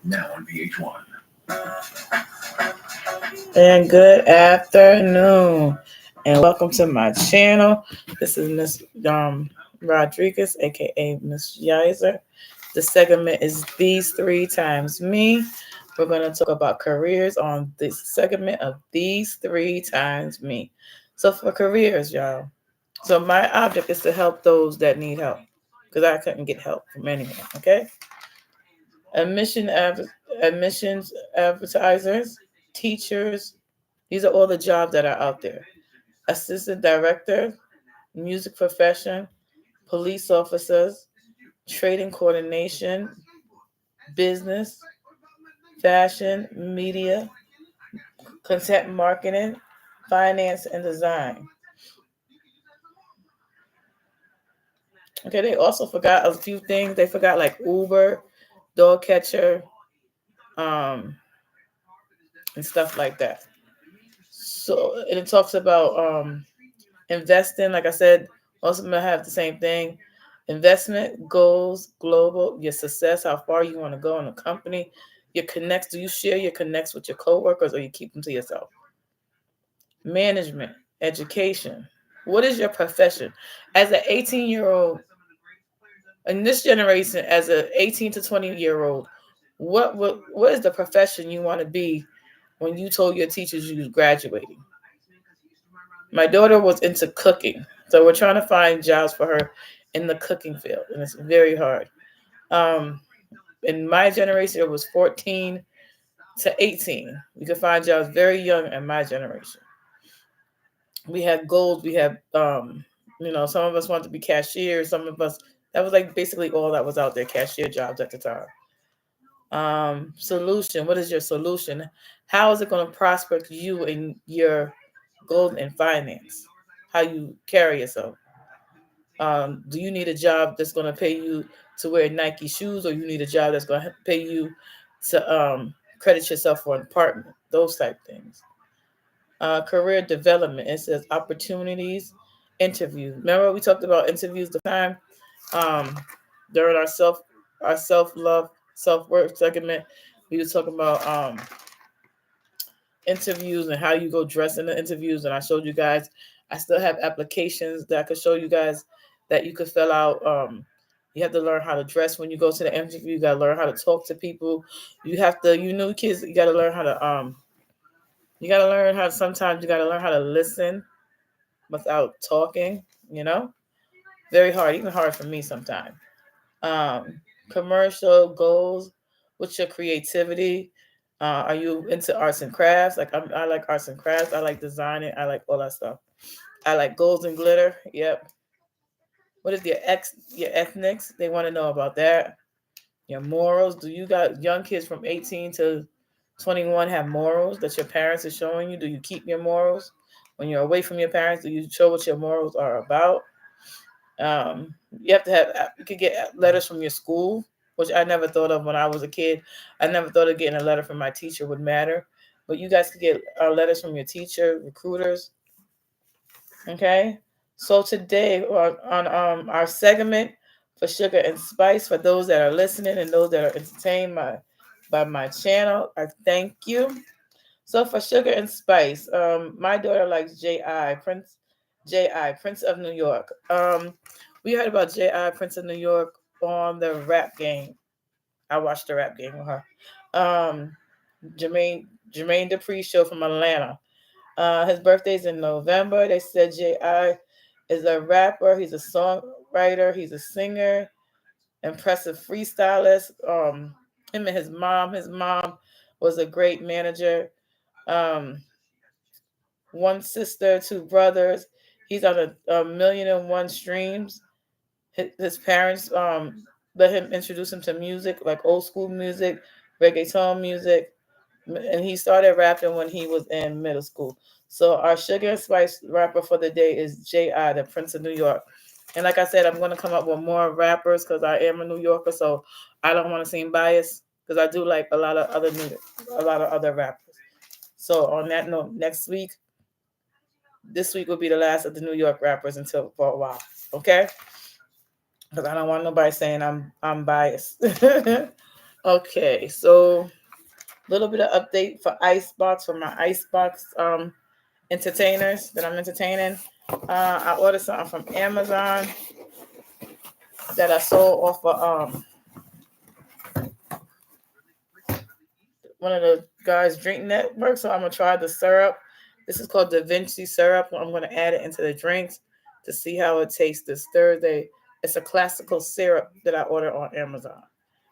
Now on VH1. And good afternoon, and welcome to my channel. This is Miss Rodriguez, aka Miss Yizer. The segment is These Three Times Me. We're going to talk about careers on this segment of These Three Times Me. So, for careers, y'all. So, my object is to help those that need help because I couldn't get help from anyone, okay? Admission, admissions advertisers, teachers. These are all the jobs that are out there. Assistant director, music profession, police officers, trading coordination, business, fashion, media, content marketing, finance, and design. Okay, they also forgot a few things. They forgot like Uber, dog catcher, um, and stuff like that. So, and it talks about investing. Like I said, most of them have the same thing. Investment goals, global, your success, how far you want to go in a company, your connects. Do you share your connects with your coworkers or you keep them to yourself? Management, education. What is your profession? As an 18-year-old, in this generation, as an 18 to 20-year-old, what is the profession you want to be when you told your teachers you was graduating? My daughter was into cooking, so we're trying to find jobs for her in the cooking field, and it's very hard. Um, in my generation, it was 14 to 18. We could find jobs very young in my generation. We had goals. We had, some of us wanted to be cashiers. Some of us, that was like basically all that was out there, cashier jobs at the time. Solution. What is your solution? How is it going to prosper you in your goals in finance? How you carry yourself? Do you need a job that's going to pay you to wear Nike shoes, or you need a job that's going to pay you to credit yourself for an apartment? Those type things. Career development. It says opportunities, interviews. Remember we talked about interviews the time um, during our self love self worth segment. We were talking about interviews and how you go dress in the interviews, and I showed you guys. I still have applications that I could show you guys that you could fill out. You have to learn how to dress when you go to the interview. You gotta learn how to talk to people. You have to, kids. You gotta learn how to You gotta learn how. Sometimes you gotta learn how to listen without talking. You know, very hard. Even hard for me sometimes. Um, Commercial goals. What's your creativity? Are you into arts and crafts? I like arts and crafts. I like designing. I like all that stuff. I like golds and glitter. Yep. What is your ethnics? They want to know about that. Your morals. Do you got young kids from 18 to 21 have morals that your parents are showing you? Do you keep your morals? When you're away from your parents, do you show what your morals are about? You have to have, you could get letters from your school, which I never thought of when I was a kid. I never thought of getting a letter from my teacher would matter. But you guys could get letters from your teacher, recruiters. Okay. So today on our segment for sugar and spice, for those that are listening and those that are entertained by my channel, I thank you. So for sugar and spice, my daughter likes J.I. Prince of New York. We heard about J.I. Prince of New York on the rap game. I watched the rap game with her. Um, Jermaine Dupri show from Atlanta. His birthday's in November. They said J.I. is a rapper. He's a songwriter. He's a singer, impressive freestylist. Him and his mom. His mom was a great manager. Um, One sister, two brothers. He's on a million and one streams. His parents let him introduce him to music, like old school music, reggaeton music, and he started rapping when he was in middle school. So our sugar and spice rapper for the day is J.I., the Prince of New York. And like I said, I'm going to come up with more rappers because I am a New Yorker, so I don't want to seem biased because I do like a lot of other rappers. So on that note, this week will be the last of the New York rappers until for a while. Okay? Because I don't want nobody saying I'm biased. Okay, so a little bit of update for Icebox, for my Icebox entertainers that I'm entertaining. I ordered something from Amazon that I sold off of one of the guys' drink network. So I'm gonna try the syrup. This is called Da Vinci syrup. I'm gonna add it into the drinks to see how it tastes this Thursday. It's a classical syrup that I ordered on Amazon,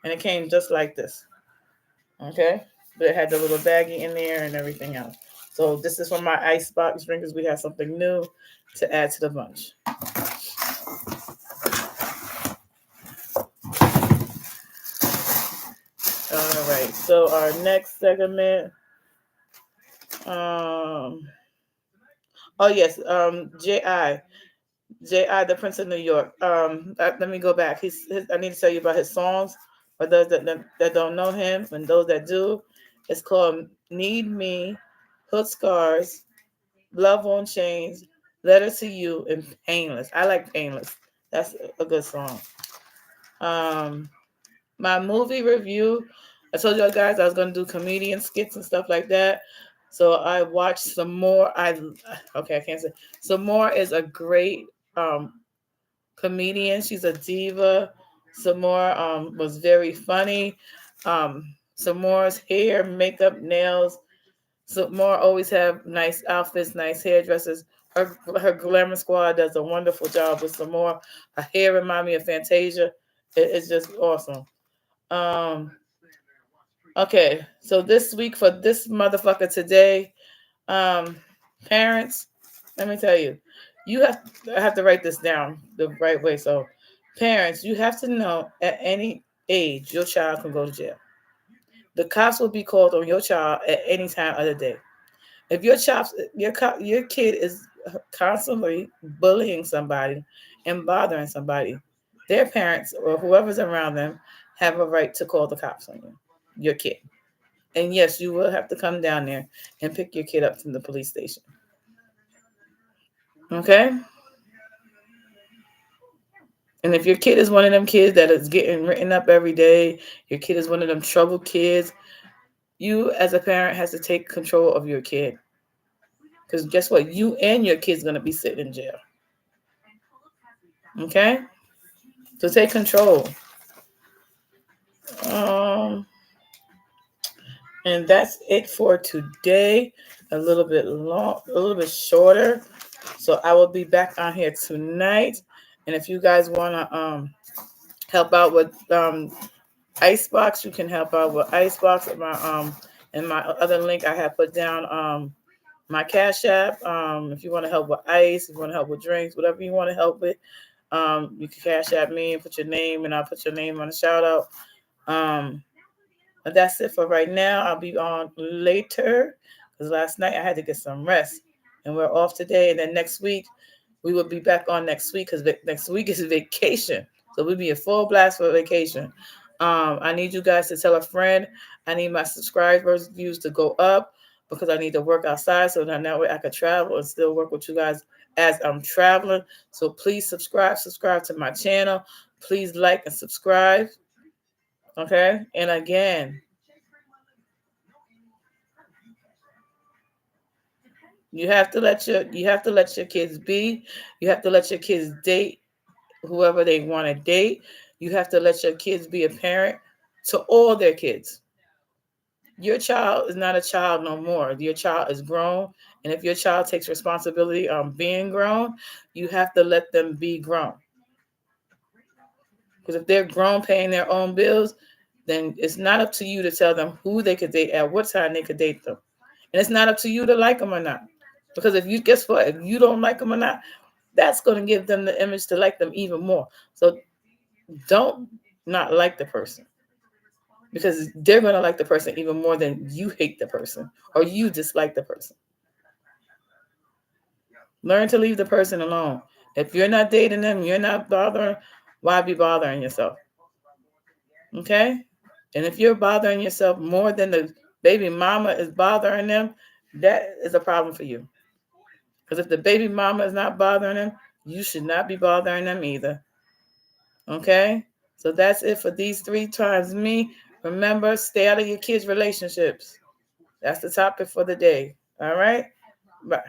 and it came just like this. Okay, but it had the little baggie in there and everything else. So this is for my icebox drinkers. We have something new to add to the bunch. All right. So our next segment. Um. Oh yes. J.I. the Prince of New York. Let me go back. I need to tell you about his songs for those that don't know him, and those that do. It's called "Need Me," "Hood Scars," "Love on Chains," "Letter to You," and "Painless." I like "Painless." That's a good song. Um, my movie review. I told you guys I was gonna do comedian skits and stuff like that. So I watched some more. I can't say some more is a great comedian. She's a diva. Some more was very funny. Some more's hair, makeup, nails. Some more always have nice outfits, nice hairdressers. Her glamour squad does a wonderful job with some more. Her hair remind me of Fantasia. It's just awesome. Um, okay, so this week for this motherfucker today, um, parents, let me tell you, I have to write this down the right way. So, parents, you have to know at any age your child can go to jail. The cops will be called on your child at any time of the day. If your kid is constantly bullying somebody and bothering somebody, their parents or whoever's around them have a right to call the cops on you, your kid. And yes, you will have to come down there and pick your kid up from the police station. Okay? And if your kid is one of them kids that is getting written up every day, your kid is one of them troubled kids, you as a parent has to take control of your kid. Because guess what? You and your kid's gonna be sitting in jail. Okay? So take control. Um, and that's it for today. A little bit long, a little bit shorter. So I will be back on here tonight. And if you guys wanna help out with Icebox, you can help out with Icebox at my and my other link I have put down my Cash App. If you want to help with ice, if you want to help with drinks, whatever you want to help with, you can Cash App me and put your name, and I'll put your name on the shout out. But that's it for right now. I'll be on later because last night I had to get some rest, and we're off today. And then next week we will be back on next week because next week is vacation, so we'll be a full blast for vacation. I need you guys to tell a friend. I need my subscribers views to go up because I need to work outside so that way I could travel and still work with you guys as I'm traveling. So please subscribe to my channel. Please like and subscribe. Okay. And again, you have to let your kids be. You have to let your kids date whoever they want to date. You have to let your kids be a parent to all their kids. Your child is not a child no more. Your child is grown. And if your child takes responsibility on being grown, you have to let them be grown. Because if they're grown paying their own bills, then it's not up to you to tell them who they could date at what time they could date them. And it's not up to you to like them or not. Because guess what? If you don't like them or not, that's going to give them the image to like them even more. So don't not like the person. Because they're going to like the person even more than you hate the person or you dislike the person. Learn to leave the person alone. If you're not dating them, you're not bothering, why be bothering yourself? Okay? And if you're bothering yourself more than the baby mama is bothering them, that is a problem for you. Because if the baby mama is not bothering them, you should not be bothering them either. Okay? So that's it for these 3 times me. Remember, stay out of your kids' relationships. That's the topic for the day. All right? Bye.